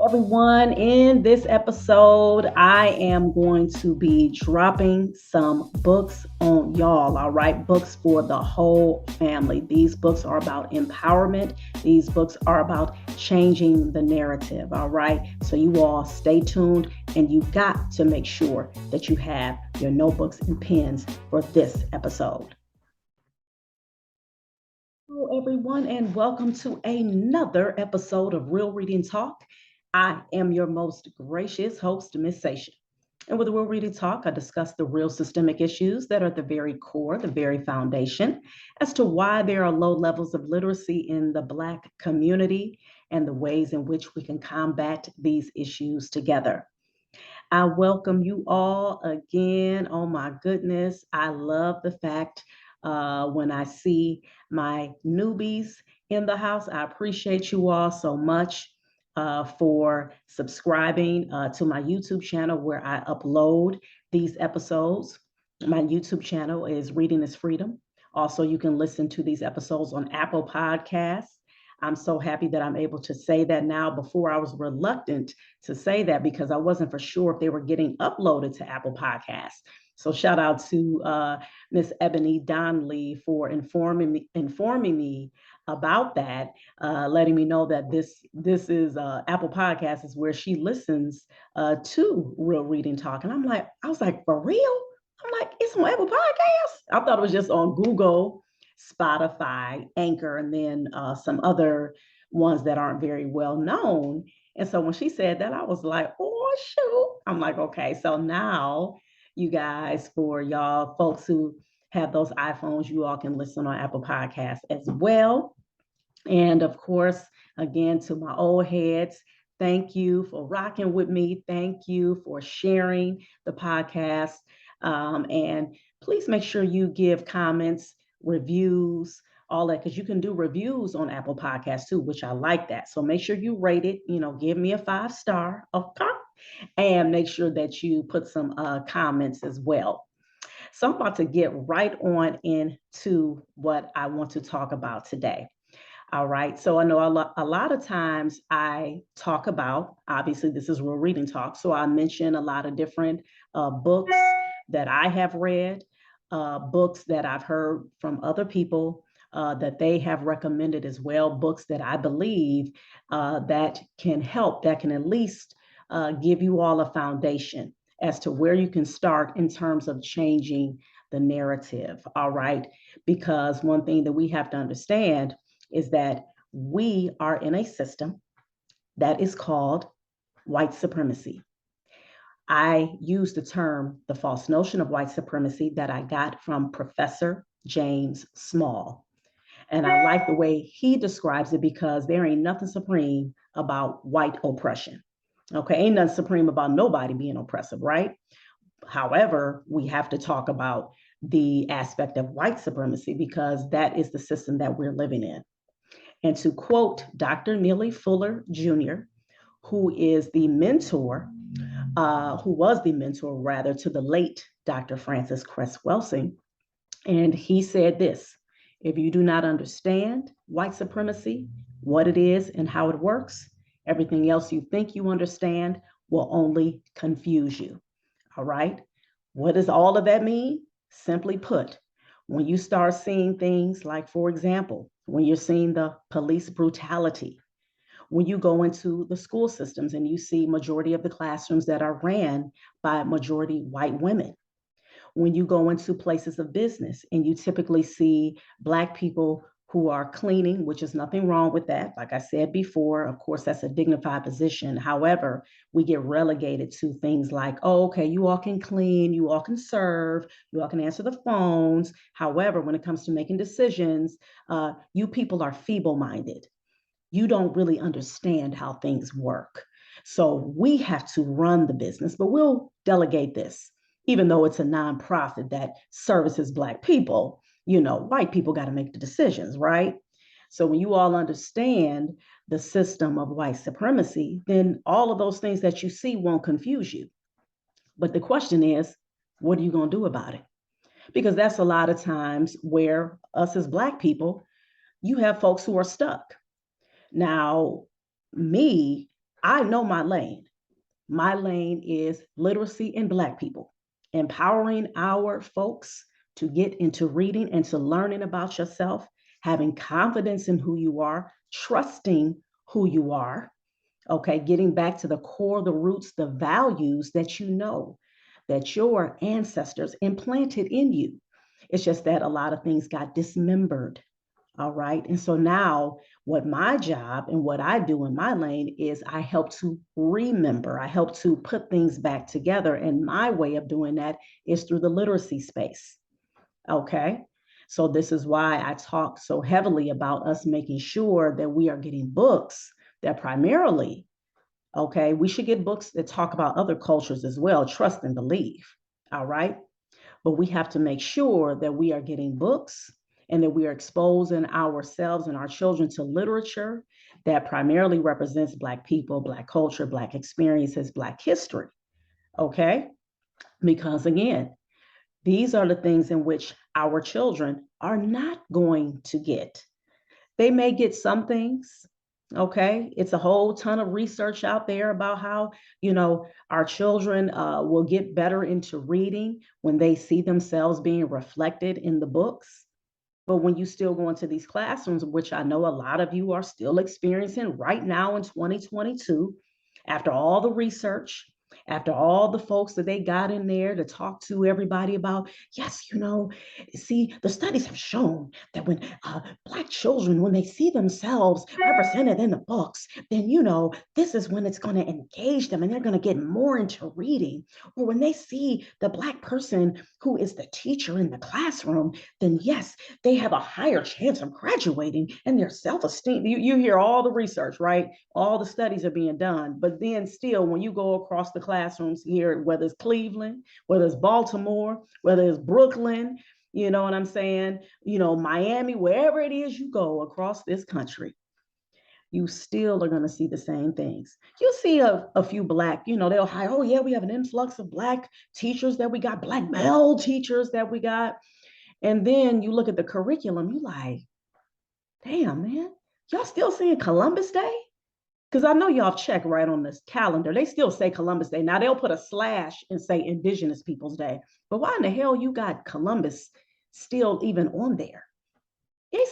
Everyone, in this episode, I am going to be dropping some books on y'all. All right, books for the whole family. These books are about empowerment, these books are about changing the narrative. All right, so you all stay tuned, and you got to make sure that you have your notebooks and pens for this episode. Hello, everyone, and welcome to another episode of Real Reading Talk. I am your most gracious host, Miss Sasha. And with Real Reading Talk, I discuss the real systemic issues that are at the very core, the very foundation, as to why there are low levels of literacy in the Black community and the ways in which we can combat these issues together. I welcome you all again. Oh my goodness. I love the fact when I see my newbies in the house. I appreciate you all so much for subscribing to my YouTube channel where I upload these episodes. My YouTube channel is Reading is Freedom. Also, you can listen to these episodes on Apple Podcasts. I'm so happy that I'm able to say that now. Before I was reluctant to say that because I wasn't for sure if they were getting uploaded to Apple Podcasts. So shout out to Miss Ebony Donnelly for informing me about that, letting me know that this is Apple Podcasts is where she listens to Real Reading Talk, and I was like, for real? I'm like, it's on Apple Podcasts. I thought it was just on Google, Spotify, Anchor, and then some other ones that aren't very well known. And so when she said that, I was like, oh, shoot. I'm like, okay, so now you guys, for y'all folks who have those iPhones, you all can listen on Apple Podcasts as well. And of course, again, to my old heads, thank you for rocking with me. Thank you for sharing the podcast. And please make sure you give comments, reviews, all that, because you can do reviews on Apple Podcasts too, which I like that. So make sure you rate it, give me a 5 star, okay? And make sure that you put some comments as well. So I'm about to get right on into what I want to talk about today. All right. So I know a lot of times I talk about, obviously, this is Real Reading Talk. So I mention a lot of different books that I have read, books that I've heard from other people that they have recommended as well, books that I believe that can help, that can at least give you all a foundation as to where you can start in terms of changing the narrative. All right. Because one thing that we have to understand is that we are in a system that is called white supremacy. I use the term the false notion of white supremacy that I got from Professor James Small. And I like the way he describes it because there ain't nothing supreme about white oppression. Okay, ain't nothing supreme about nobody being oppressive, right? However, we have to talk about the aspect of white supremacy because that is the system that we're living in. And to quote Dr. Neely Fuller Jr., who is the mentor, who was the mentor rather to the late Dr. Francis Cress Welsing, and he said this: if you do not understand white supremacy, what it is and how it works, everything else you think you understand will only confuse you. All right. What does all of that mean? Simply put, when you start seeing things like, for example, when you're seeing the police brutality, when you go into the school systems and you see majority of the classrooms that are ran by majority white women, when you go into places of business and you typically see Black people who are cleaning, which is nothing wrong with that. Like I said before, of course, that's a dignified position. However, we get relegated to things like, oh, okay, you all can clean, you all can serve, you all can answer the phones. However, when it comes to making decisions, you people are feeble minded. You don't really understand how things work. So we have to run the business, but we'll delegate this. Even though it's a nonprofit that services Black people, white people got to make the decisions, right? So when you all understand the system of white supremacy, then all of those things that you see won't confuse you. But the question is, what are you going to do about it? Because that's a lot of times where us as Black people, you have folks who are stuck. Now, me, I know my lane. My lane is literacy and Black people, empowering our folks to get into reading and to learning about yourself, having confidence in who you are, trusting who you are, okay, getting back to the core, the roots, the values that you know that your ancestors implanted in you. It's just that a lot of things got dismembered. All right. And so now, what my job and what I do in my lane is I help to remember, I help to put things back together. And my way of doing that is through the literacy space. Okay. So, this is why I talk so heavily about us making sure that we are getting books that primarily, okay, we should get books that talk about other cultures as well, trust and believe. All right. But we have to make sure that we are getting books and that we are exposing ourselves and our children to literature that primarily represents Black people, Black culture, Black experiences, Black history. Okay. Because again, these are the things in which our children are not going to get. They may get some things. Okay. It's a whole ton of research out there about how, our children will get better into reading when they see themselves being reflected in the books. But when you still go into these classrooms, which I know a lot of you are still experiencing right now in 2022, after all the research, after all the folks that they got in there to talk to everybody about, yes, see, the studies have shown that when Black children, when they see themselves represented in the books, then, this is when it's going to engage them and they're going to get more into reading. Or when they see the Black person who is the teacher in the classroom, then yes, they have a higher chance of graduating and their self-esteem. You hear all the research, right? All the studies are being done. But then still, when you go across the classrooms here, whether it's Cleveland, whether it's Baltimore, whether it's Brooklyn, you know what I'm saying? Miami, wherever it is you go across this country, you still are going to see the same things. You'll see a few Black, they'll hire, oh, yeah, we have an influx of Black teachers that we got, Black male teachers that we got. And then you look at the curriculum, you like, damn, man, y'all still saying Columbus Day? Because I know y'all check right on this calendar. They still say Columbus Day. Now they'll put a slash and say Indigenous Peoples Day. But why in the hell you got Columbus still even on there? They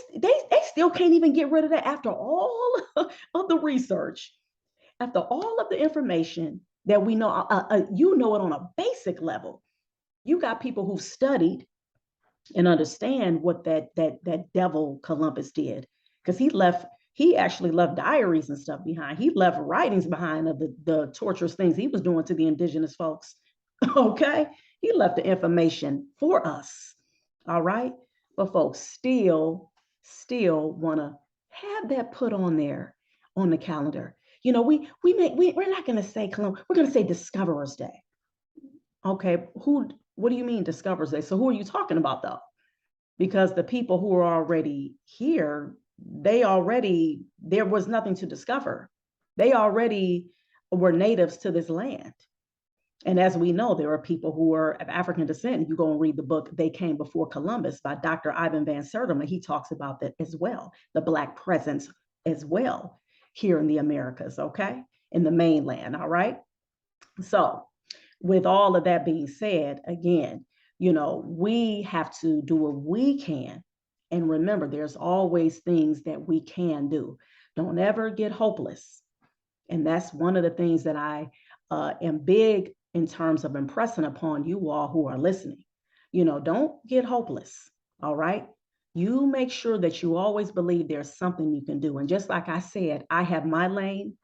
still can't even get rid of that after all of the research, after all of the information that we know. You know it on a basic level. You got people who studied and understand what that devil Columbus did, because he actually left diaries and stuff behind. He left writings behind of the torturous things he was doing to the indigenous folks. Okay, he left the information for us. All right, but folks still want to have that put on there on the calendar. We're not going to say Columbus, we're going to say Discoverers Day. Okay, what do you mean Discoverers Day? So who are you talking about though? Because the people who are already here, there was nothing to discover. They already were natives to this land. And as we know, there are people who are of African descent. You go and read the book, They Came Before Columbus by Dr. Ivan Van Sertima. He talks about that as well, the Black presence as well here in the Americas, okay? In the mainland, all right? So with all of that being said, again, we have to do what we can. And remember, there's always things that we can do. Don't ever get hopeless. And that's one of the things that I am big in terms of impressing upon you all who are listening. Don't get hopeless. All right. You make sure that you always believe there's something you can do. And just like I said, I have my lane.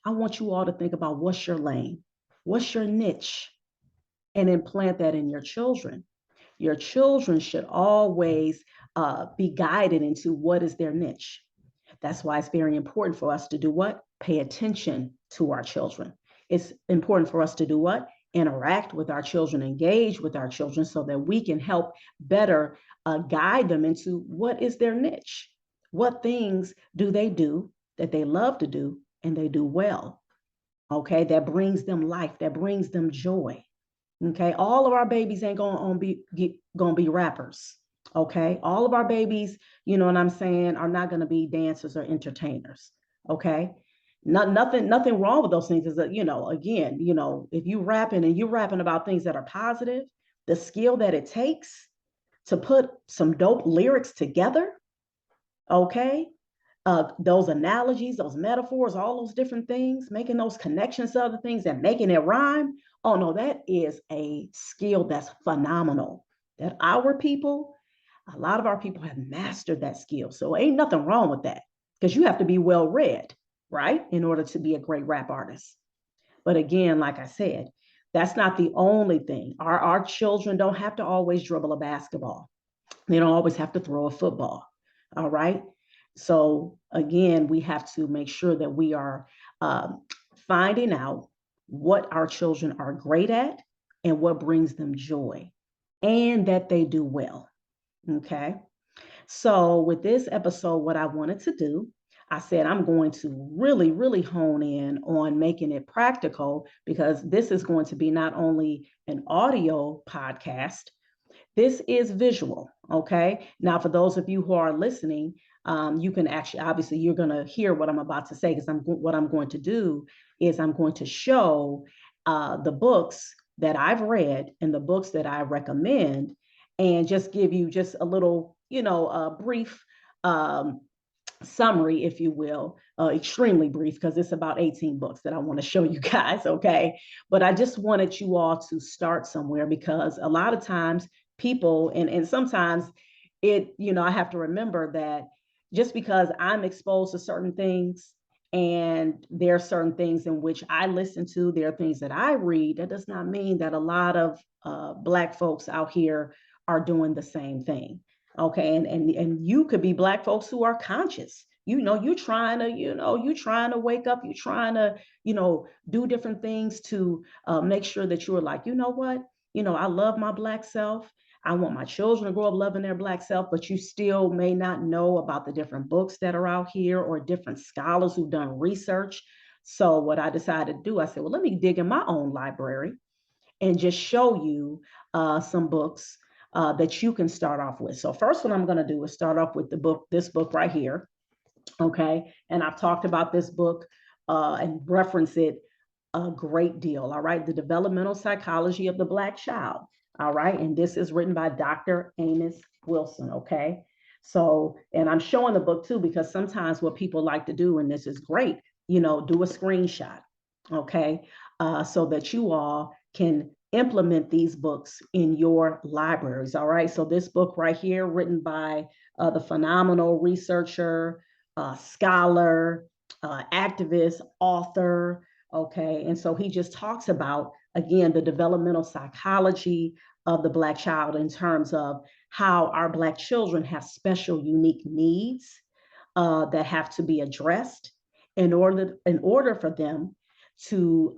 I want you all to think about what's your lane, what's your niche, and implant that in your children. Your children should always be guided into what is their niche. That's why it's very important for us to do what? Pay attention to our children. It's important for us to do what? Interact with our children, engage with our children so that we can help better guide them into what is their niche. What things do they do that they love to do and they do well? Okay, that brings them life, that brings them joy. Okay, all of our babies ain't gonna be rappers. Okay, all of our babies, you know what I'm saying, are not gonna be dancers or entertainers. Okay, Nothing wrong with those things. Is that, again, if you rapping and you're rapping about things that are positive, the skill that it takes to put some dope lyrics together, okay, those analogies, those metaphors, all those different things, making those connections to other things and making it rhyme. Oh no, that is a skill that's phenomenal. That our people, a lot of our people have mastered that skill. So ain't nothing wrong with that, because you have to be well read, right, in order to be a great rap artist. But again, like I said, that's not the only thing. Our children don't have to always dribble a basketball. They don't always have to throw a football. All right. So again, we have to make sure that we are finding out what our children are great at and what brings them joy, and that they do well. Okay. So with this episode, what I wanted to do, I said I'm going to really, really hone in on making it practical, because this is going to be not only an audio podcast, this is visual, okay? Now, for those of you who are listening, you can actually, obviously, you're going to hear what I'm about to say, because what I'm going to do is I'm going to show the books that I've read and the books that I recommend, and just give you just a little, brief um, summary, if you will, extremely brief, because it's about 18 books that I want to show you guys, okay? But I just wanted you all to start somewhere, because a lot of times people, and sometimes I have to remember that just because I'm exposed to certain things, and there are certain things in which I listen to, there are things that I read, that does not mean that a lot of Black folks out here are doing the same thing. Okay, and you could be Black folks who are conscious. You're trying to, you're trying to wake up, you're trying to, do different things to make sure that you're like, you know what, I love my Black self. I want my children to grow up loving their Black self, but you still may not know about the different books that are out here, or different scholars who've done research. So what I decided to do, I said, well, let me dig in my own library and just show you some books that you can start off with. So first, what I'm going to do is start off with this book right here. Okay. And I've talked about this book and reference it a great deal. All right. The Developmental Psychology of the Black Child. All right. And this is written by Dr. Amos Wilson. Okay. So, and I'm showing the book too, because sometimes what people like to do, and this is great, do a screenshot. Okay. So that you all can implement these books in your libraries. All right. So this book right here, written by the phenomenal researcher, scholar, activist, author. Okay. And so he just talks about, again, the developmental psychology of the Black child, in terms of how our Black children have special, unique needs that have to be addressed in order for them to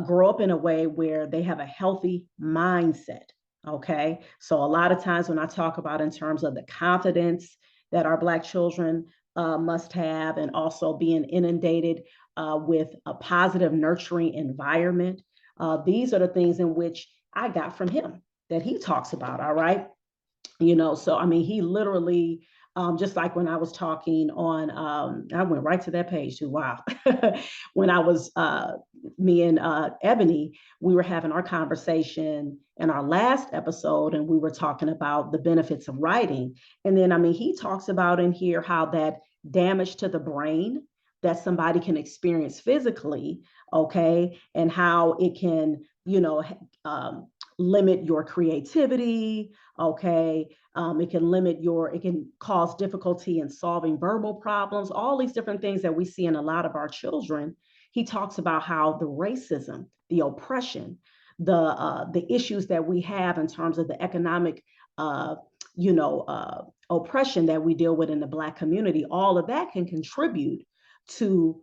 grow up in a way where they have a healthy mindset. Okay. So a lot of times when I talk about in terms of the confidence that our Black children must have, and also being inundated with a positive, nurturing environment, these are the things in which I got from him that he talks about. All right. So I mean, he literally, just like when I was talking on, I went right to that page too. Wow. When I was, me and Ebony, we were having our conversation in our last episode, and we were talking about the benefits of writing. And then, I mean, he talks about in here how that damage to the brain that somebody can experience physically, okay, and how it can, limit your creativity, okay, it can cause difficulty in solving verbal problems, all these different things that we see in a lot of our children. He talks about how the racism, the oppression, the issues that we have in terms of the economic oppression that we deal with in the Black community, all of that can contribute to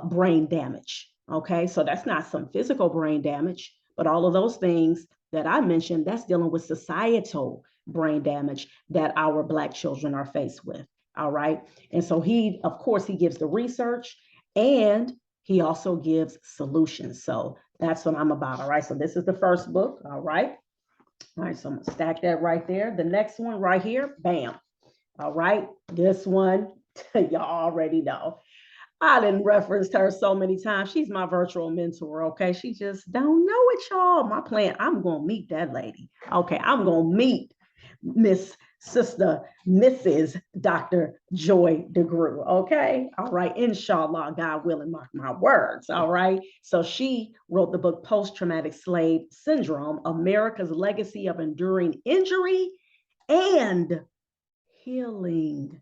brain damage. Okay, so that's not some physical brain damage, but all of those things that I mentioned, that's dealing with societal brain damage that our Black children are faced with. All right. And so he, of course, he gives the research, and he also gives solutions. So that's what I'm about. All right. So this is the first book. All right. All right. So I'm going to stack that right there. The next one right here, bam. All right. This one, y'all already know. I didn't reference her so many times. She's my virtual mentor. Okay. She just don't know it, y'all. My plan, I'm going to meet that lady. Okay. I'm going to meet Miss Sister Mrs. Dr. Joy DeGrew. Okay. All right. Inshallah, God willing, mark my words. All right. So she wrote the book Post Traumatic Slave Syndrome, America's Legacy of Enduring Injury and Healing.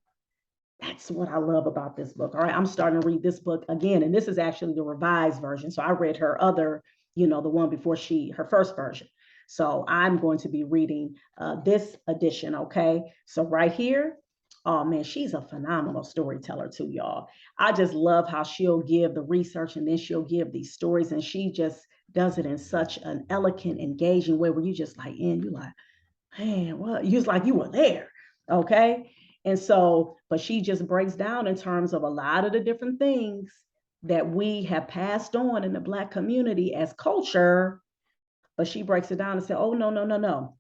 That's what I love about this book. All right, I'm starting to read this book again, and this is actually the revised version. So I read her other, the one before her first version. So I'm going to be reading this edition. Okay, so right here, oh man, she's a phenomenal storyteller too, y'all. I just love how she'll give the research and then she'll give these stories, and she just does it in such an elegant, engaging way where you just like, and you like, man, well, you was like you were there. Okay. And so, but she just breaks down in terms of a lot of the different things that we have passed on in the Black community as culture. But she breaks it down and says, oh, no, no, no, no.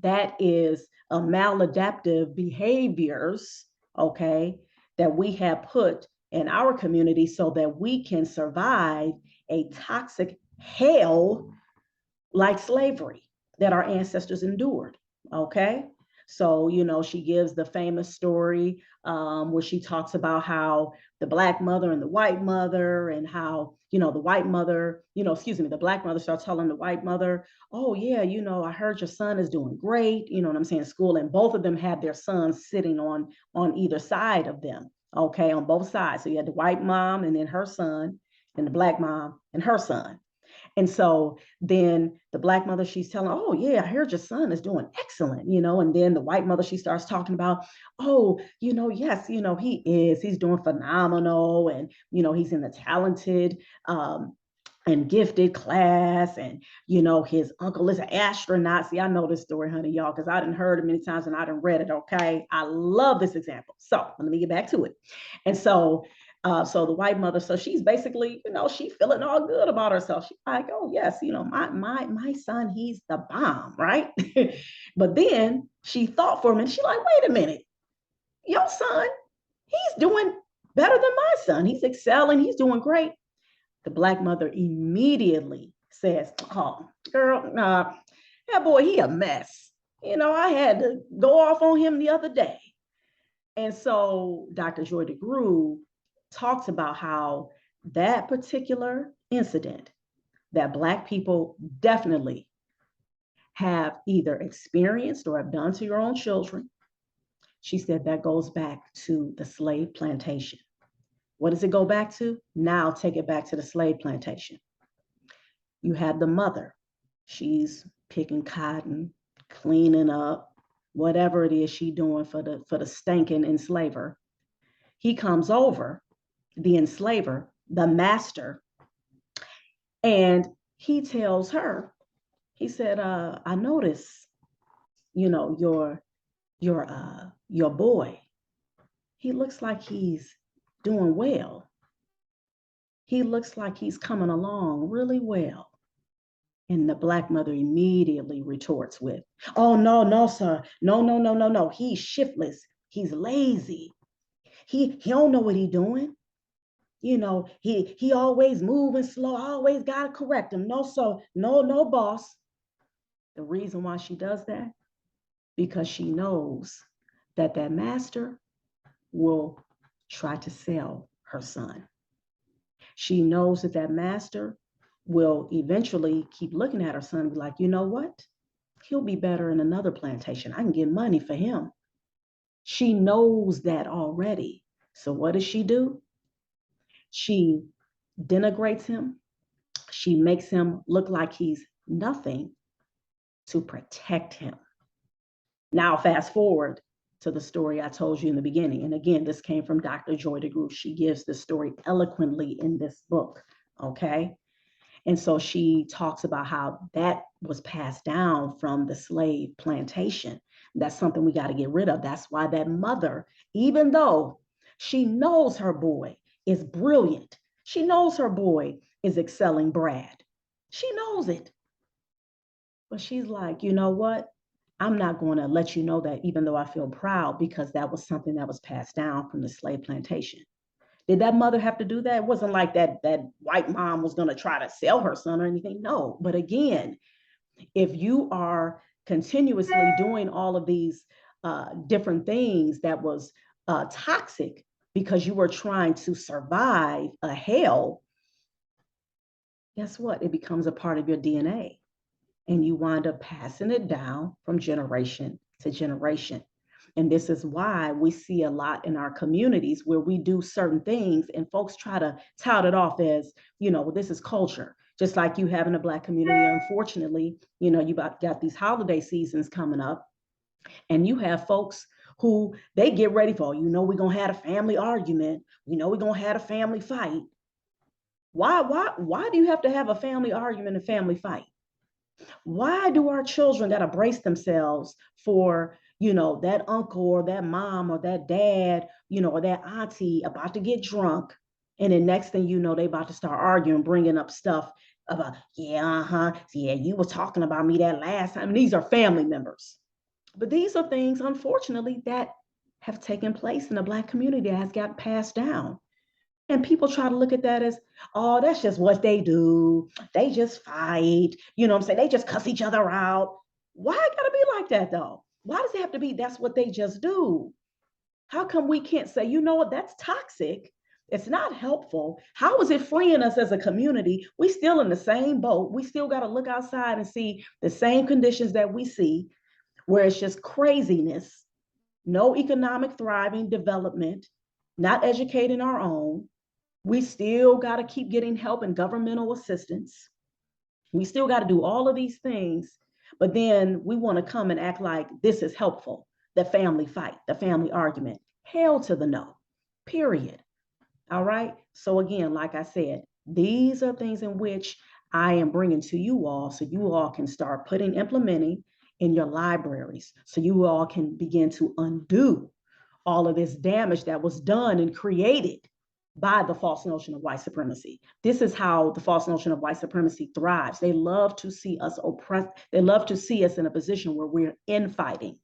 That is a maladaptive behaviors, okay, that we have put in our community so that we can survive a toxic hell like slavery that our ancestors endured. Okay. So, she gives the famous story where she talks about how the Black mother and the white mother, and how, the white mother, the Black mother starts telling the white mother, oh, yeah, I heard your son is doing great, what I'm saying, school. And both of them had their sons sitting on either side of them. Okay. On both sides. So you had the white mom and then her son, and the Black mom and her son. And so then the Black mother, she's telling, oh, yeah, I heard your son is doing excellent, and then the white mother, she starts talking about, oh, yes, he's doing phenomenal. And, he's in the talented, and gifted class, and his uncle is an astronaut. See, I know this story, honey, y'all, because I didn't heard it many times and I didn't read it. Okay, I love this example. So let me get back to it. And so the white mother, so she's basically, she feeling all good about herself. She's like, oh yes, my son, he's the bomb, right? But then she thought for a minute. She's like, wait a minute, your son, he's doing better than my son. He's excelling. He's doing great. The Black mother immediately says, oh, girl, nah, that boy, he a mess. I had to go off on him the other day. And so Dr. Joy DeGrew talks about how that particular incident that Black people definitely have either experienced or have done to your own children. She said that goes back to the slave plantation. What does it go back to? Now take it back to the slave plantation. You had the mother. She's picking cotton, cleaning up, whatever it is she doing for the stinking enslaver. He comes over, the enslaver, the master, and he tells her, he said, I notice, your boy, he looks like he's doing well. He looks like he's coming along really well. And the Black mother immediately retorts with, oh, no, no, sir. No, no, no, no, no. He's shiftless. He's lazy. He don't know what he's doing. He always moving slow. I always got to correct him. No, sir. No, no, boss. The reason why she does that, because she knows that master will try to sell her son. She knows that master will eventually keep looking at her son and be like, you know what? He'll be better in another plantation. I can get money for him. She knows that already. So what does she do? She denigrates him. She makes him look like he's nothing to protect him. Now, fast forward to the story I told you in the beginning. And again, this came from Dr. Joy DeGrew. She gives the story eloquently in this book. Okay. And so she talks about how that was passed down from the slave plantation. That's something we got to get rid of. That's why that mother, even though she knows her boy is brilliant, she knows her boy is excelling Brad. She knows it. But she's like, you know what? I'm not going to let you know that, even though I feel proud, because that was something that was passed down from the slave plantation. Did that mother have to do that? It wasn't like that white mom was going to try to sell her son or anything. No. But again, if you are continuously doing all of these different things that was toxic because you were trying to survive a hell, guess what? It becomes a part of your DNA, and you wind up passing it down from generation to generation. And this is why we see a lot in our communities where we do certain things and folks try to tout it off as, this is culture. Just like you have in the Black community, unfortunately, you got these holiday seasons coming up, and you have folks who they get ready for, we're going to have a family argument. We're going to have a family fight. Why do you have to have a family argument and family fight? Why do our children got to brace themselves for, that uncle or that mom or that dad, or that auntie about to get drunk? And then next thing you know, they about to start arguing, bringing up stuff about, yeah, you were talking about me that last time. And these are family members. But these are things, unfortunately, that have taken place in the Black community that has got passed down. And people try to look at that as, oh, that's just what they do. They just fight. You know what I'm saying? They just cuss each other out. Why it gotta be like that though? Why does it have to be that's what they just do? How come we can't say, you know what, that's toxic? It's not helpful. How is it freeing us as a community? We still in the same boat. We still got to look outside and see the same conditions that we see, where it's just craziness, no economic thriving development, not educating our own. We still got to keep getting help and governmental assistance. We still got to do all of these things, but then we want to come and act like this is helpful. The family fight, the family argument. Hell to the no, period. All right. So again, like I said, these are things in which I am bringing to you all so you all can start implementing in your libraries, so you all can begin to undo all of this damage that was done and created by the false notion of white supremacy. This is how the false notion of white supremacy thrives. They love to see us oppressed. They love to see us in a position where we're infighting,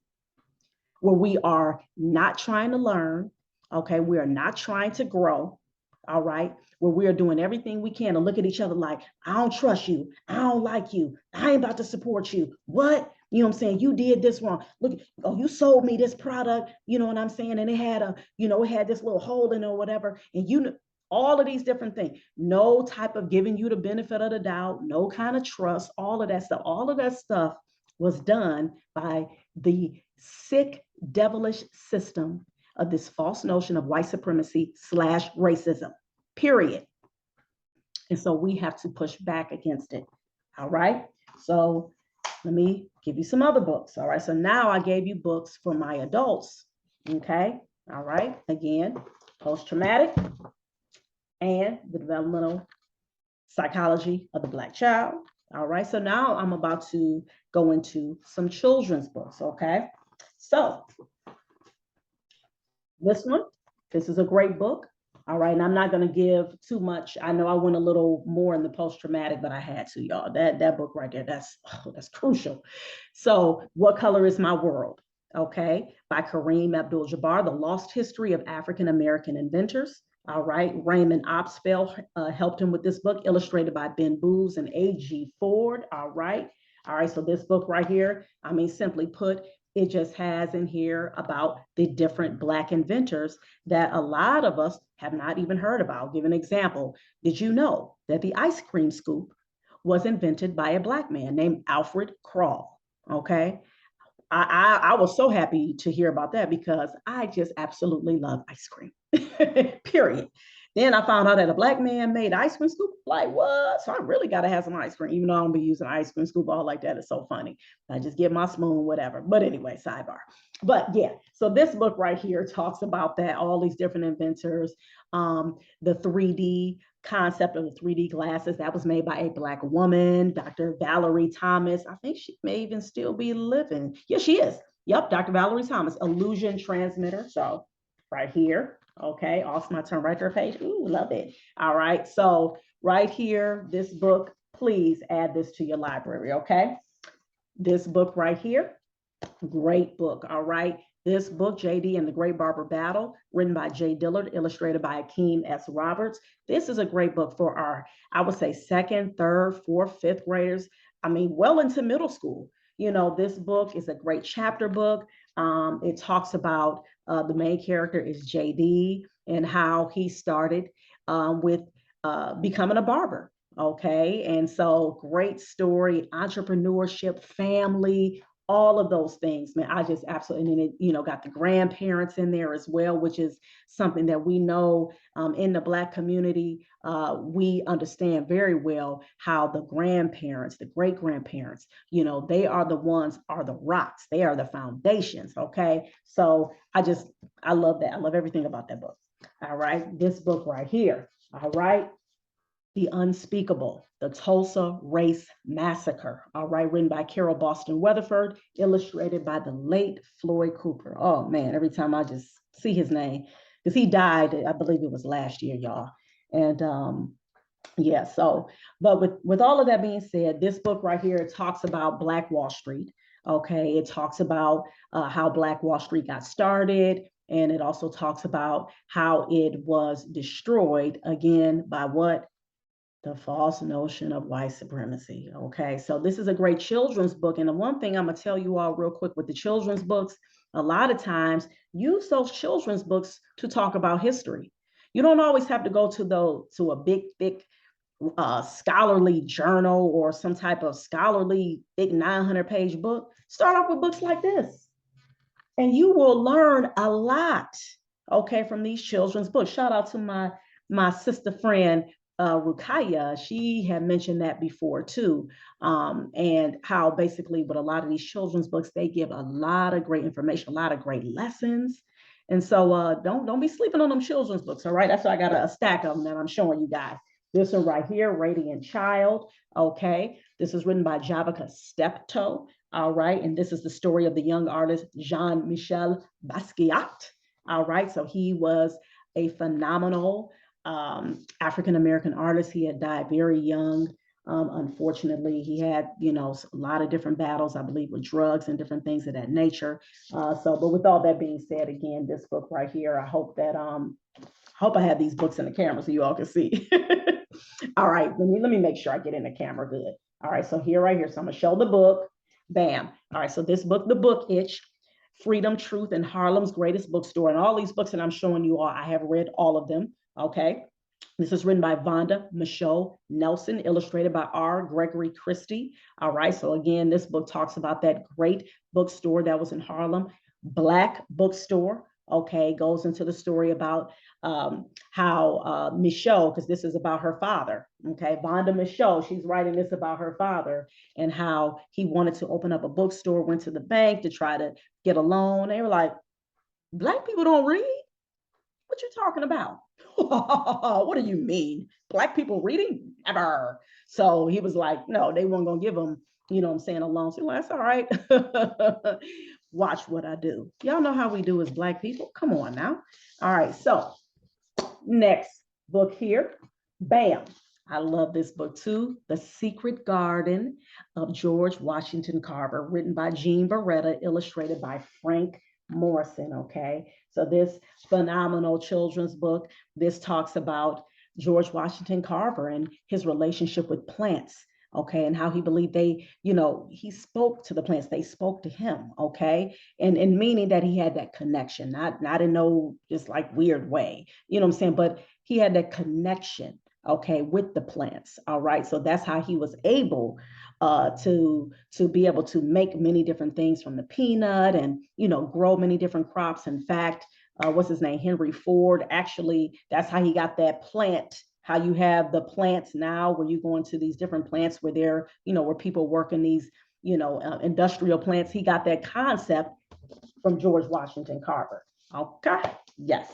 where we are not trying to learn, okay? We are not trying to grow, all right? Where we are doing everything we can to look at each other like, I don't trust you. I don't like you. I ain't about to support you. What? You know what I'm saying? You did this wrong. Look, oh, you sold me this product, you know what I'm saying? And it had it had this little hole in it or whatever. And all of these different things, no type of giving you the benefit of the doubt, no kind of trust, all of that stuff was done by the sick, devilish system of this false notion of white supremacy / racism, period. And so we have to push back against it. All right. So let me give you some other books. All right. So now I gave you books for my adults. Okay. All right. Again, post-traumatic and the developmental psychology of the Black child. All right. So now I'm about to go into some children's books. Okay. So this is a great book. All right. And I'm not going to give too much. I know I went a little more in the post-traumatic, but I had to, y'all. That book right there, that's crucial. So What Color is My World? Okay. By Kareem Abdul-Jabbar, The Lost History of African-American Inventors. All right. Raymond Opspell helped him with this book, illustrated by Ben Booz and A.G. Ford. All right. All right. So this book right here, simply put, it just has in here about the different Black inventors that a lot of us have not even heard about. I'll give an example. Did you know that the ice cream scoop was invented by a Black man named Alfred Krall? Okay. I was so happy to hear about that because I just absolutely love ice cream, period. Then I found out that a Black man made ice cream scoop. Like, what? So I really got to have some ice cream, even though I don't be using ice cream scoop all like that. It's so funny. I just get my spoon, whatever. But anyway, sidebar. But yeah, so this book right here talks about that, all these different inventors, the 3D concept of the 3D glasses that was made by a Black woman, Dr. Valerie Thomas. I think she may even still be living. Yeah, she is. Yep, Dr. Valerie Thomas, illusion transmitter. So right here. Okay, awesome. I turn right to her page. Ooh, love it. All right, so right here, this book, please add this to your library, okay? This book right here, great book, all right? This book, J.D. and the Great Barber Battle, written by J. Dillard, illustrated by Akeem S. Roberts. This is a great book for our, I would say, second, third, fourth, fifth graders. I mean, well into middle school. This book is a great chapter book. It talks about the main character is J.D. and how he started with becoming a barber. Okay. And so great story, entrepreneurship, family, all of those things, man. I just absolutely, and then it, got the grandparents in there as well, which is something that we know in the Black community. We understand very well how the grandparents, the great grandparents, they are the ones, are the rocks, they are the foundations. Okay. So I love that. I love everything about that book. All right. This book right here. All right. The Unspeakable, the Tulsa Race Massacre, all right, written by Carol Boston Weatherford, illustrated by the late Floyd Cooper. Oh man, every time I just see his name, because he died, I believe it was last year, y'all. And yeah, so, but with all of that being said, this book right here, it talks about Black Wall Street. Okay, it talks about how Black Wall Street got started, and it also talks about how it was destroyed again by what? The false notion of white supremacy. Okay, so this is a great children's book. And the one thing I'm going to tell you all real quick with the children's books, a lot of times use those children's books to talk about history. You don't always have to go to a big, thick scholarly journal or some type of scholarly thick 900-page book. Start off with books like this, and you will learn a lot, okay, from these children's books. Shout out to my sister friend Rukaya. She had mentioned that before too, and how basically with a lot of these children's books, they give a lot of great information, a lot of great lessons. And so don't be sleeping on them children's books. All right, that's why I got a stack of them that I'm showing you guys. This one right here, Radiant Child. Okay, this is written by Javika Steptoe. All right, and this is the story of the young artist Jean-Michel Basquiat. All right, so he was a phenomenal African-American artist. He had died very young. Unfortunately, he had, a lot of different battles, I believe, with drugs and different things of that nature. But with all that being said, again, this book right here, I hope I have these books in the camera so you all can see. All right, let me make sure I get in the camera good. All right, so here, right here. So I'm gonna show the book. Bam. All right, so this book, The Book Itch, Freedom, Truth, and Harlem's Greatest Bookstore. And all these books that I'm showing you all, I have read all of them. Okay. This is written by Vonda Michaud Nelson, illustrated by R. Gregory Christie. All right. So again, this book talks about that great bookstore that was in Harlem, Black bookstore. Okay, goes into the story about how Michaud, because this is about her father. Okay, Vonda Michaud, she's writing this about her father and how he wanted to open up a bookstore, went to the bank to try to get a loan. They were like, Black people don't read? What you talking about? What do you mean? Black people reading? Never. So he was like, no, they weren't going to give him, what I'm saying, a loan. So that's all right. Watch what I do. Y'all know how we do as Black people. Come on now. All right. So next book here. Bam. I love this book too. The Secret Garden of George Washington Carver, written by Jean Beretta, illustrated by Frank Morrison. Okay. So this phenomenal children's book, this talks about George Washington Carver and his relationship with plants. Okay, and how he believed he spoke to the plants, they spoke to him. Okay, and meaning that he had that connection, not in no just like weird way, what I'm saying, but he had that connection, okay, with the plants. All right, so that's how he was able to be able to make many different things from the peanut and grow many different crops. In fact, what's his name, Henry Ford, actually that's how he got that plant, how you have the plants now where you go into these different plants where they're where people work in these industrial plants. He got that concept from George Washington Carver. Okay, yes.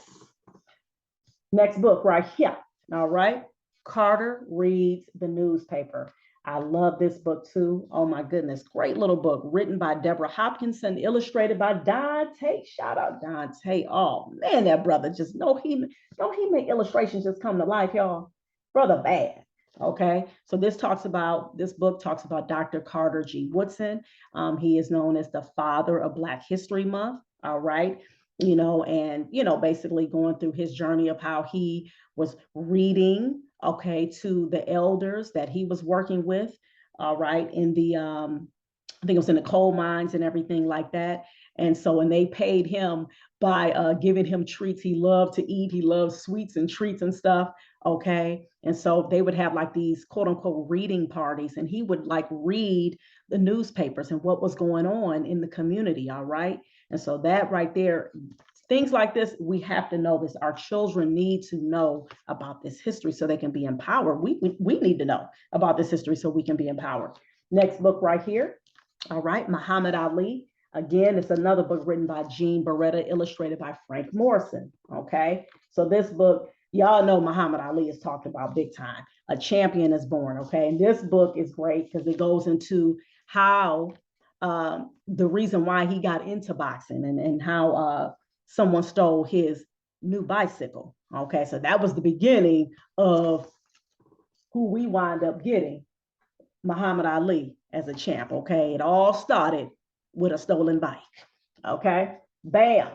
Next book right here. All right, Carter Reads the Newspaper. I love this book too. Oh my goodness, great little book written by Deborah Hopkinson, illustrated by Don Tate. Shout out Don Tate. Oh man, that brother just he make illustrations just come to life, y'all. Brother bad. Okay, so this book talks about Dr. Carter G. Woodson. He is known as the father of Black History Month. all right? And basically going through his journey of how he was reading, okay, to the elders that he was working with, all right, in the I think it was in the coal mines and everything like that. And so, when they paid him by giving him treats, he loved to eat. He loved sweets and treats and stuff. Okay. And so they would have like these quote unquote reading parties, and he would like read the newspapers and what was going on in the community. All right. And so, that right there, things like this, we have to know this. Our children need to know about this history so they can be empowered. We need to know about this history so we can be empowered. Next book right here. All right, Muhammad Ali. Again, it's another book written by Jean Beretta, illustrated by Frank Morrison. Okay, so this book, y'all know Muhammad Ali is talked about big time. A champion is born. Okay, and this book is great because it goes into how the reason why he got into boxing, and how someone stole his new bicycle. Okay, so that was the beginning of who we wind up getting, Muhammad Ali as a champ. Okay, it all started with a stolen bike. Okay, bam.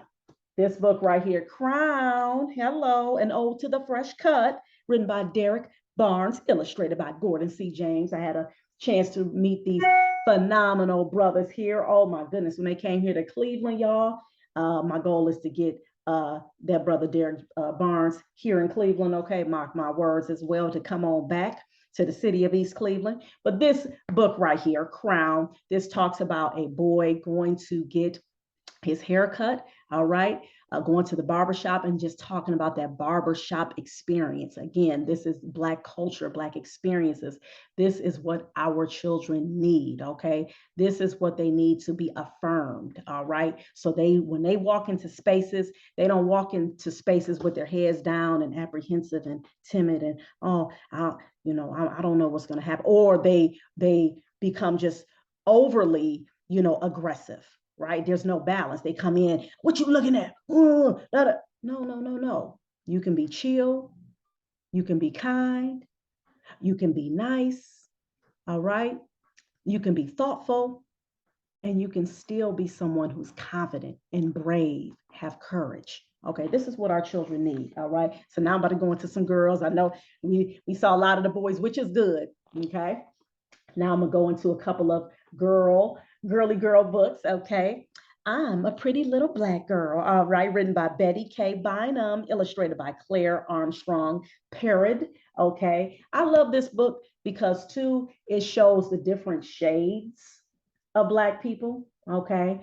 This book right here, Crown, hello, an ode to the fresh cut, written by Derek Barnes, illustrated by Gordon C. James. I had a chance to meet these phenomenal brothers here. Oh my goodness, when they came here to Cleveland, y'all, my goal is to get that brother Derek Barnes here in Cleveland. Okay, mark my words as well, to come on back to the city of East Cleveland. But this book right here, Crown, this talks about a boy going to get his haircut, all right, going to the barbershop and just talking about that barbershop experience. Again, this is Black culture, Black experiences. This is what our children need, okay? This is what they need to be affirmed, all right? So when they walk into spaces, they don't walk into spaces with their heads down and apprehensive and timid and, oh, I don't know what's going to happen. Or they become just overly, aggressive, right? There's no balance. They come in, what you looking at? No, no, no, no. You can be chill. You can be kind. You can be nice. All right. You can be thoughtful, and you can still be someone who's confident and brave, have courage. Okay, this is what our children need. All right. So now I'm about to go into some girls. I know we saw a lot of the boys, which is good. Okay. Now I'm gonna go into a couple of girly girl books. Okay. I'm a Pretty Little Black Girl, all right, written by Betty K. Bynum, illustrated by Claire Armstrong Parrott. Okay. I love this book because, too, it shows the different shades of Black people. Okay.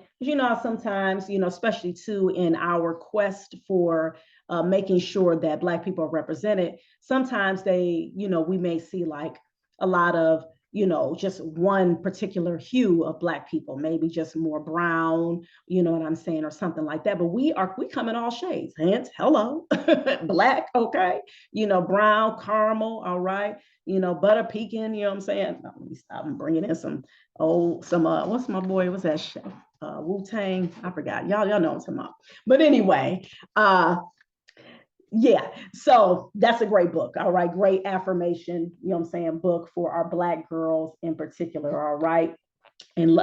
Sometimes, especially too in our quest for making sure that Black people are represented, sometimes we may see like a lot of, just one particular hue of Black people, maybe just more brown, you know what I'm saying, or something like that. But we come in all shades, hence, hello, Black, okay, brown, caramel, all right, butter pecan, you know what I'm saying? No, let me stop. I'm bringing in what's my boy, what's that show? Wu-Tang, I forgot. Y'all know what I'm talking about. But anyway, yeah, so that's a great book. All right, great affirmation, book for our Black girls in particular. All right, and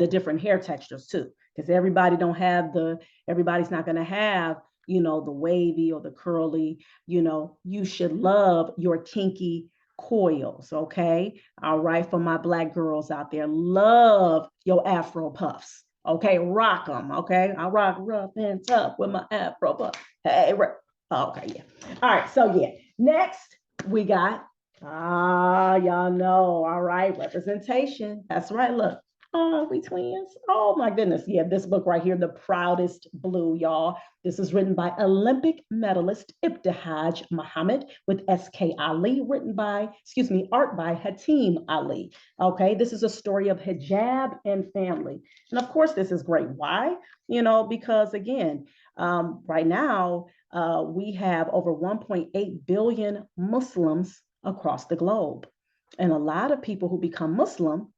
the different hair textures too, because everybody's not going to have the wavy or the curly. You should love your kinky coils. Okay, all right, for my Black girls out there, love your Afro puffs. Okay, rock them. Okay, I rock rough and tough with my Afro puff. Hey, okay, yeah. All right, so yeah. Next, we got, y'all know, all right, representation. That's right, look. Oh, we twins. Oh my goodness. Yeah, this book right here, The Proudest Blue, y'all. This is written by Olympic medalist Ibtihaj Muhammad with S.K. Ali, art by Hatim Ali. Okay, this is a story of hijab and family. And of course, this is great. Why? Because again, right now, we have over 1.8 billion Muslims across the globe. And a lot of people who become Muslim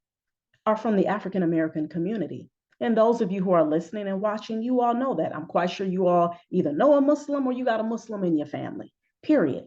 are from the African American community. And those of you who are listening and watching, you all know that. I'm quite sure you all either know a Muslim or you got a Muslim in your family, period.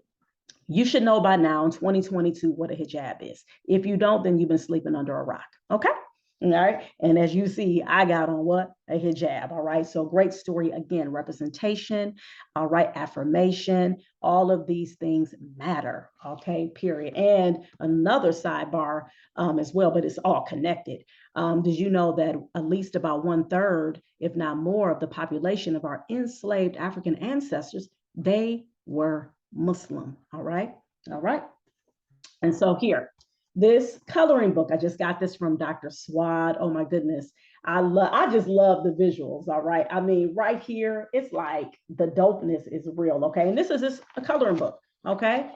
You should know by now in 2022 what a hijab is. If you don't, then you've been sleeping under a rock. Okay? All right. And as you see, I got on what? A hijab. All right. So great story. Again, representation. All right. Affirmation. All of these things matter. Okay. Period. And another sidebar as well, but it's all connected. Did you know that at least about 1/3, if not more, of the population of our enslaved African ancestors, they were Muslim? All right. All right. And so here, this coloring book, I just got this from Dr. Swad. Oh my goodness. I just love the visuals. All right. I mean, right here, it's like the dopeness is real. Okay. And this is just a coloring book. Okay.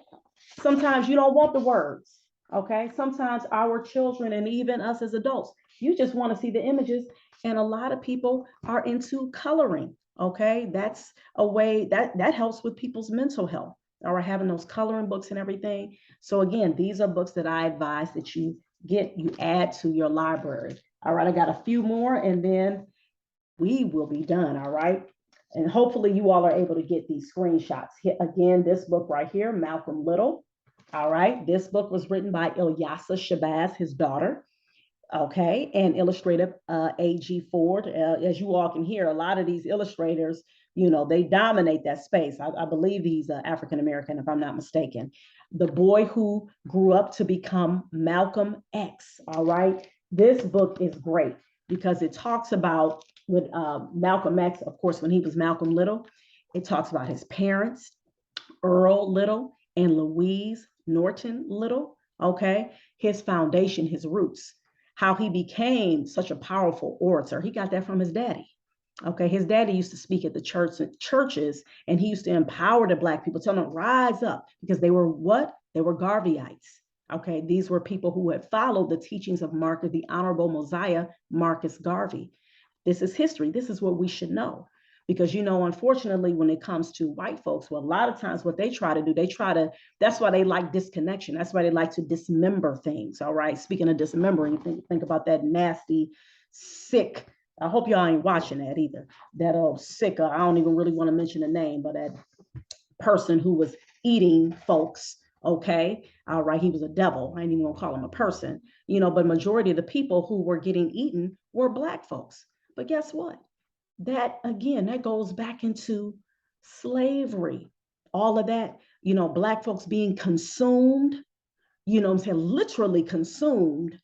Sometimes you don't want the words. Okay. Sometimes our children and even us as adults, you just want to see the images. And a lot of people are into coloring. Okay. That's a way that helps with people's mental health, or having those coloring books and everything. So again, these are books that I advise that you add to your library. All right, I got a few more and then we will be done. All right. And hopefully you all are able to get these screenshots. Again, this book right here, Malcolm Little. All right. This book was written by Ilyasa Shabazz, his daughter. Okay, and illustrator A.G. Ford. As you all can hear, a lot of these illustrators, they dominate that space. I believe he's African American, if I'm not mistaken. The Boy Who Grew Up to Become Malcolm X. All right, this book is great because it talks about with Malcolm X, of course, when he was Malcolm Little. It talks about his parents, Earl Little and Louise Norton Little. Okay, his foundation, his roots, how he became such a powerful orator. He got that from his daddy. Okay, his daddy used to speak at the churches, and he used to empower the Black people, tell them rise up, because they were what? They were Garveyites. Okay, these were people who had followed the teachings of Marcus, the Honorable Mosiah Marcus Garvey. This is history. This is what we should know. Because, unfortunately, when it comes to white folks, well, a lot of times what they try to do, that's why they like disconnection. That's why they like to dismember things. All right. Speaking of dismembering, think about that nasty, sick. I hope y'all ain't watching that either. That old sick, I don't even really want to mention the name, but that person who was eating folks. Okay. All right. He was a devil. I ain't even gonna call him a person, but majority of the people who were getting eaten were Black folks. But guess what? That again, that goes back into slavery, all of that, Black folks being consumed, I'm saying, literally consumed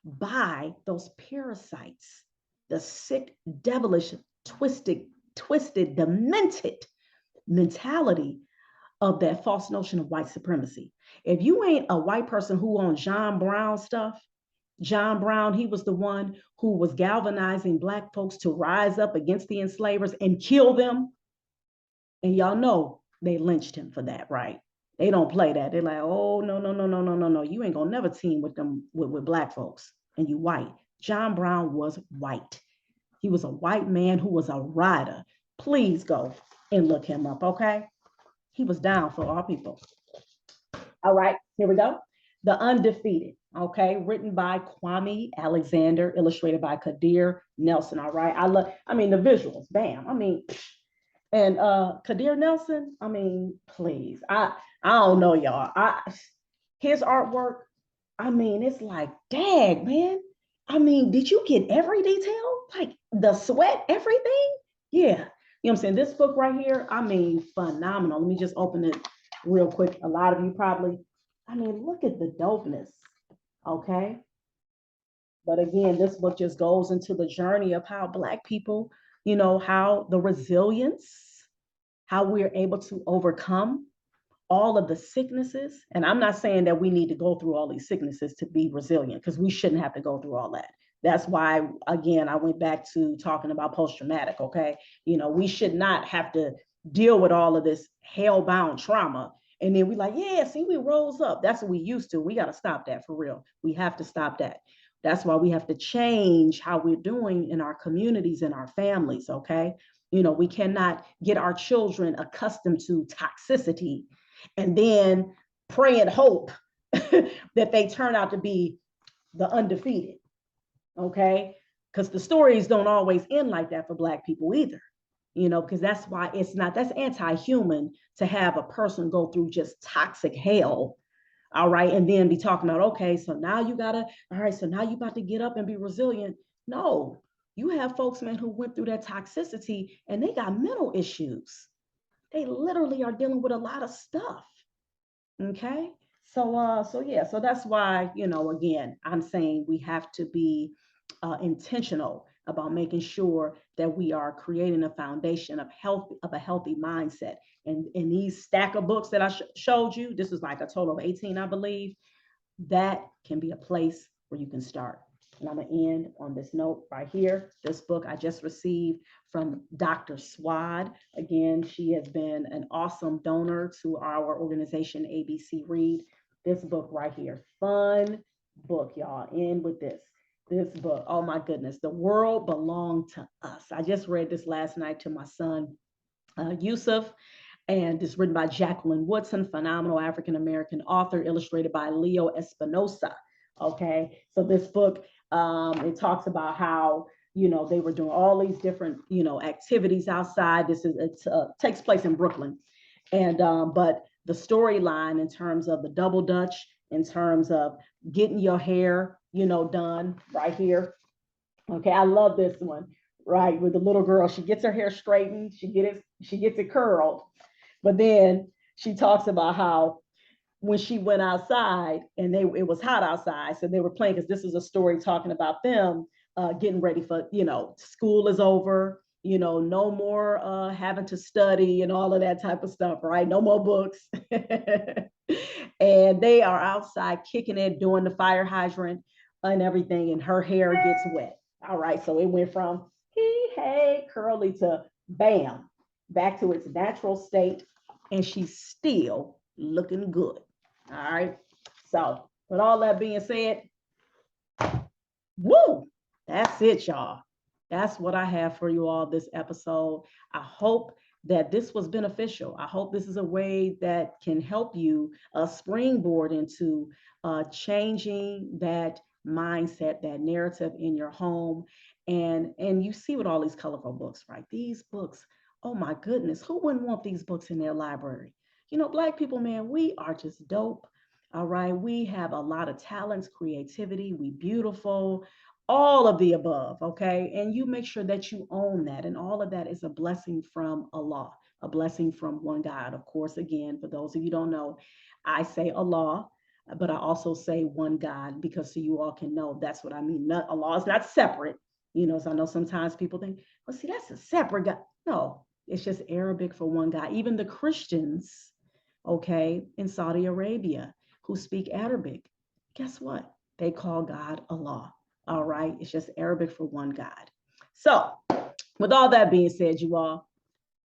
by those parasites, the sick, devilish, twisted, demented mentality of that false notion of white supremacy. If you ain't a white person who on John Brown stuff, John Brown, he was the one who was galvanizing Black folks to rise up against the enslavers and kill them. And y'all know they lynched him for that, right? They don't play that. They're like, oh, no, no, no, no, no, no, no. You ain't gonna never team with them with Black folks, and you white. John Brown was white. He was a white man who was a rider. Please go and look him up, okay? He was down for our people. All right, here we go. The Undefeated, okay, written by Kwame Alexander, illustrated by Kadir Nelson. All right, I mean, the visuals, bam. I mean, and Kadir Nelson, I mean, please, I don't know, y'all. His artwork, I mean, it's like, dang, man. I mean, did you get every detail? Like the sweat, everything? Yeah. You know what I'm saying? This book right here, I mean, phenomenal. Let me just open it real quick. A lot of you probably, I mean, look at the dopeness. Okay. But again, this book just goes into the journey of how Black people, how the resilience, how we're able to overcome all of the sicknesses. And I'm not saying that we need to go through all these sicknesses to be resilient, because we shouldn't have to go through all that. That's why, again, I went back to talking about post-traumatic, okay? We should not have to deal with all of this hell-bound trauma. And then we like, yeah, see, we rose up. That's what we used to. We got to stop that for real. We have to stop that. That's why we have to change how we're doing in our communities and our families, okay? We cannot get our children accustomed to toxicity and then pray and hope that they turn out to be the undefeated, okay? Because the stories don't always end like that for Black people either, because that's why that's anti-human to have a person go through just toxic hell, All right. And then be talking about, okay, so now you gotta, all right, so now you about to get up and be resilient. No, you have folks, man, who went through that toxicity and they got mental issues. They literally are dealing with a lot of stuff. Okay. So yeah, so that's why, again, I'm saying we have to be intentional about making sure that we are creating a foundation of a healthy mindset. And in these stack of books that I showed you, this is like a total of 18, I believe, that can be a place where you can start. And I'm going to end on this note right here. This book I just received from Dr. Swad. Again, she has been an awesome donor to our organization, ABC Read. This book right here, fun book, y'all. End with this. This book, oh my goodness, The World Belonged to Us. I just read this last night to my son, Yusuf, and it's written by Jacqueline Woodson, phenomenal African-American author, illustrated by Leo Espinosa. Okay, so this book, it talks about how, they were doing all these different, activities outside. It takes place in Brooklyn. And, but the storyline in terms of the double Dutch, in terms of getting your hair, done right here. Okay, I love this one, right? With the little girl, she gets her hair straightened, she gets it curled, but then she talks about how when she went outside and it was hot outside, so they were playing, because this is a story talking about them getting ready for, school is over, no more having to study and all of that type of stuff, right? No more books. And they are outside kicking it, doing the fire hydrant and everything, and her hair gets wet. All right, so it went from hey, curly to bam, back to its natural state, and she's still looking good. All right, so with all that being said, woo, that's it, y'all. That's what I have for you all this episode. I hope that this was beneficial. I hope this is a way that can help you springboard into changing that mindset, that narrative in your home. And you see with all these colorful books, right? These books, oh my goodness, who wouldn't want these books in their library? Black people, man, we are just dope. All right. We have a lot of talents, creativity, we beautiful, all of the above. Okay. And you make sure that you own that. And all of that is a blessing from Allah, a blessing from one God. Of course, again, for those of you who don't know, I say Allah, but I also say one God, because so you all can know that's what I mean. Not, Allah is not separate. So I know sometimes people think, well, see, that's a separate God. No, it's just Arabic for one God. Even the Christians, okay, in Saudi Arabia, who speak Arabic, guess what? They call God Allah. All right. It's just Arabic for one God. So, with all that being said, you all,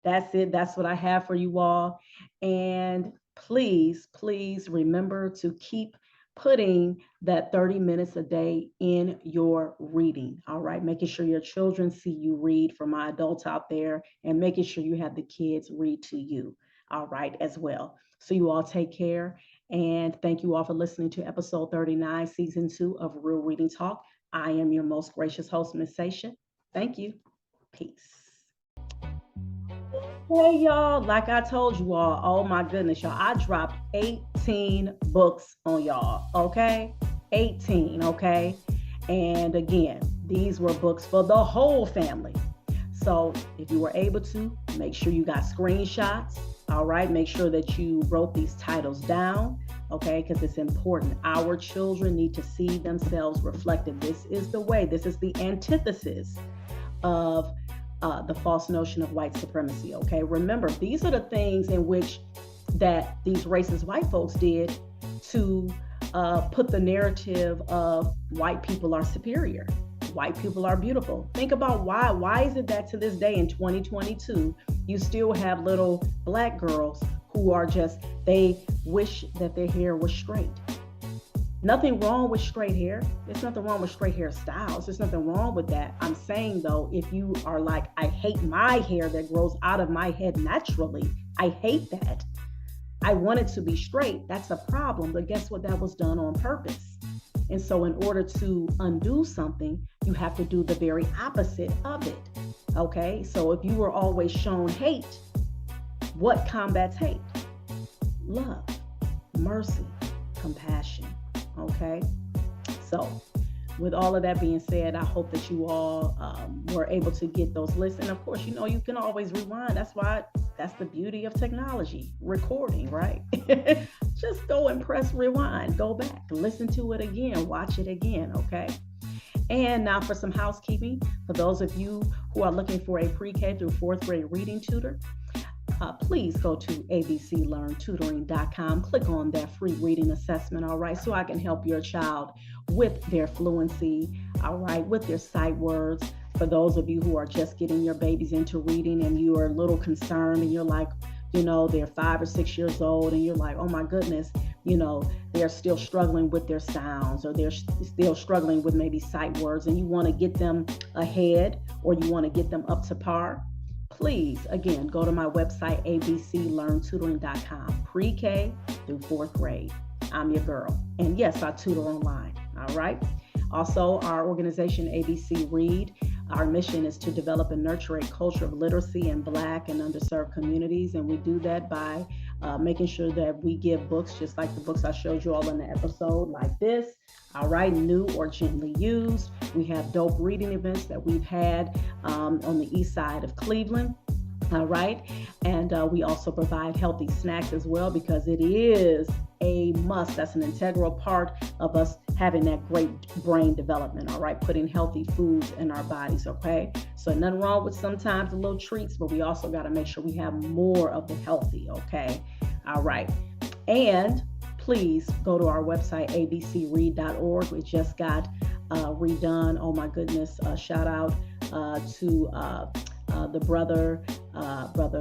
that's it. That's what I have for you all. And please, please remember to keep putting that 30 minutes a day in your reading. All right. Making sure your children see you read, for my adults out there, and making sure you have the kids read to you. All right, as well. So you all take care. And thank you all for listening to episode 39, season 2 of Real Reading Talk. I am your most gracious host, Miss Sasha. Thank you. Peace. Hey, y'all. Like I told you all, oh my goodness, y'all, I dropped 18 books on y'all. Okay. 18. Okay. And again, these were books for the whole family. So if you were able to, make sure you got screenshots. All right. Make sure that you wrote these titles down. Okay. Because it's important. Our children need to see themselves reflected. This is the way, this is the antithesis of the false notion of white supremacy. Okay. Remember, these are the things in which that these racist white folks did to put the narrative of white people are superior. White people are beautiful. Think about why. Why is it that to this day in 2022, you still have little Black girls who are just, they wish that their hair was straight? Nothing wrong with straight hair. There's nothing wrong with straight hairstyles. There's nothing wrong with that. I'm saying though, if you are like, I hate my hair that grows out of my head naturally, I hate that, I want it to be straight, that's a problem. But guess what? That was done on purpose. And so in order to undo something, you have to do the very opposite of it. Okay. So if you were always shown hate, what combats hate? Love, mercy, compassion. Okay. So, with all of that being said, I hope that you all were able to get those lists. And of course, you can always rewind. That's the beauty of technology, recording, right? Just go and press rewind, go back, listen to it again, watch it again, okay? And now for some housekeeping, for those of you who are looking for a pre-K through fourth grade reading tutor, please go to abclearntutoring.com. Click on that free reading assessment, all right, so I can help your child with their fluency, all right, with their sight words. For those of you who are just getting your babies into reading and you are a little concerned and you're like, they're 5 or 6 years old and you're like, oh my goodness, they're still struggling with their sounds or they're still struggling with maybe sight words and you want to get them ahead or you want to get them up to par. Please, again, go to my website, abclearntutoring.com, pre-K through fourth grade. I'm your girl. And yes, I tutor online. All right. Also, our organization, ABC Read, our mission is to develop and nurture a culture of literacy in Black and underserved communities. And we do that by making sure that we give books just like the books I showed you all in the episode, like this. All right, new or gently used. We have dope reading events that we've had on the east side of Cleveland. All right. And we also provide healthy snacks as well because it is a must. That's an integral part of us having that great brain development. All right. Putting healthy foods in our bodies. Okay. So nothing wrong with sometimes the little treats, but we also got to make sure we have more of the healthy. Okay. All right. And please go to our website, abcread.org. We just got redone. Oh my goodness. Shout out to the brother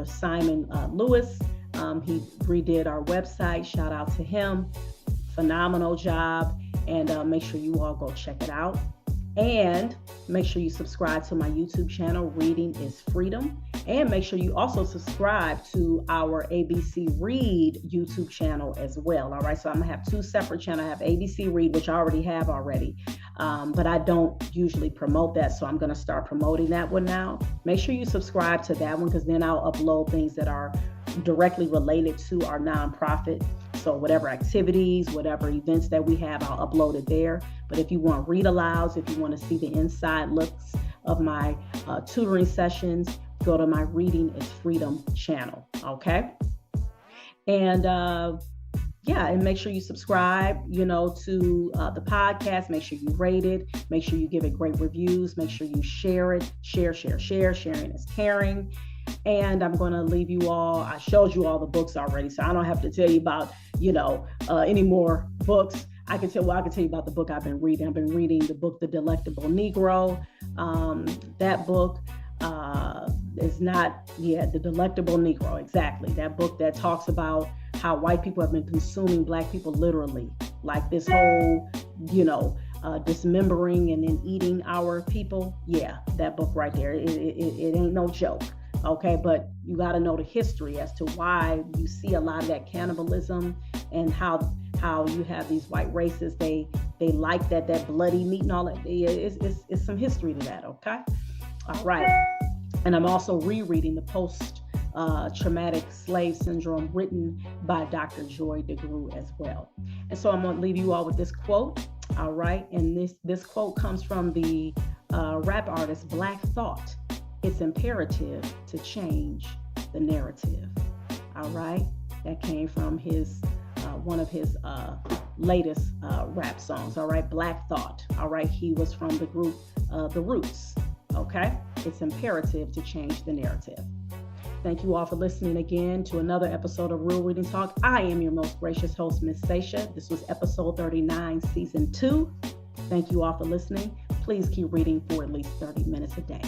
Simon Lewis. He redid our website. Shout out to him. Phenomenal job. And make sure you all go check it out. And make sure you subscribe to my YouTube channel, Reading is Freedom. And make sure you also subscribe to our ABC Read YouTube channel as well. All right. So I'm going to have two separate channels. I have ABC Read, which I already have already. But I don't usually promote that. So I'm going to start promoting that one now. Make sure you subscribe to that one because then I'll upload things that are directly related to our nonprofit. So whatever activities, whatever events that we have, I'll upload it there. But if you want read alouds, if you want to see the inside looks of my tutoring sessions, go to my Reading is Freedom channel. Okay. And and make sure you subscribe, to the podcast. Make sure you rate it. Make sure you give it great reviews. Make sure you share it. Share. Sharing is caring. And I'm going to leave you all. I showed you all the books already, so I don't have to tell you about, any more books. I can tell you about the book I've been reading. I've been reading the book, The Delectable Negro. That book is not, The Delectable Negro, exactly. That book that talks about how white people have been consuming Black people literally, like this whole, dismembering and then eating our people. Yeah, that book right there. It ain't no joke. Okay, but you got to know the history as to why you see a lot of that cannibalism and how you have these white racists. They like that bloody meat and all that. It's some history to that. Okay, all right. And I'm also rereading the Post-Traumatic Slave Syndrome written by Dr. Joy DeGruy as well. And so I'm going to leave you all with this quote. All right, and this quote comes from the rap artist Black Thought. It's imperative to change the narrative. All right. That came from his one of his latest rap songs. All right. Black Thought. All right. He was from the group The Roots. Okay. It's imperative to change the narrative. Thank you all for listening again to another episode of Real Reading Talk. I am your most gracious host, Miss Sasha. This was episode 39, season 2. Thank you all for listening. Please keep reading for at least 30 minutes a day.